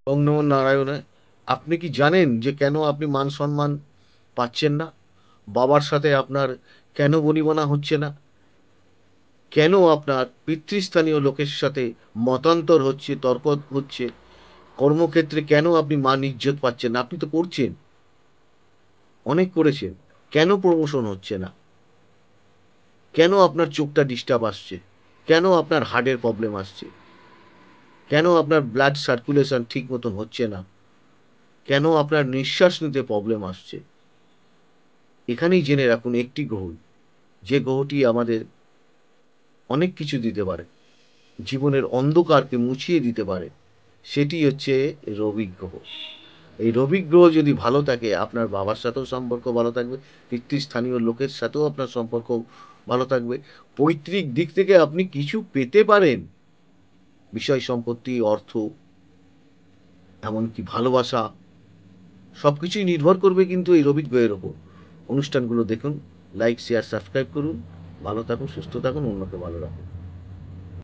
ওং নমঃ নারায়ণায়। আপনি কি জানেন যে কেন আপনি মান সম্মান পাচ্ছেন না? বাবার সাথে আপনার কেন বনিবনা হচ্ছে না? কেন আপনার পিতৃস্থানীয় লোকের সাথে মতান্তর হচ্ছে, তর্ক হচ্ছে? কর্মক্ষেত্রে কেন আপনি মান ইজ্জত পাচ্ছেন না? আপনি তো করছেন, অনেক করেছেন। কেন প্রমোশন হচ্ছে না? কেন আপনার চোখটা ডিস্টার্ব আসছে? কেন আপনার হার্টের প্রবলেম আসছে? কেন আপনার ব্লাড সার্কুলেশন ঠিক মতন হচ্ছে না? কেন আপনার নিঃশ্বাস নিতে প্রবলেম আসছে? এখানেই জেনে রাখুন একটি গ্রহ, যে গ্রহটি আমাদের অনেক কিছু দিতে পারে, জীবনের অন্ধকারকে মুছিয়ে দিতে পারে, সেটি হচ্ছে রবি গ্রহ। এই রবি গ্রহ যদি ভালো থাকে, আপনার বাবার সাথেও সম্পর্ক ভালো থাকবে, পিতৃস্থানীয় লোকের সাথেও আপনার সম্পর্ক ভালো থাকবে। পৈতৃক দিক থেকে আপনি কিছু পেতে পারেন, বিষয় সম্পত্তি, অর্থ, এমনকি ভালোবাসা, সব কিছুই নির্ভর করবে কিন্তু এই রবি গ্রহের ওপর। অনুষ্ঠানগুলো দেখুন, লাইক শেয়ার সাবস্ক্রাইব করুন। ভালো থাকুন, সুস্থ থাকুন, অন্যকে ভালো রাখুন।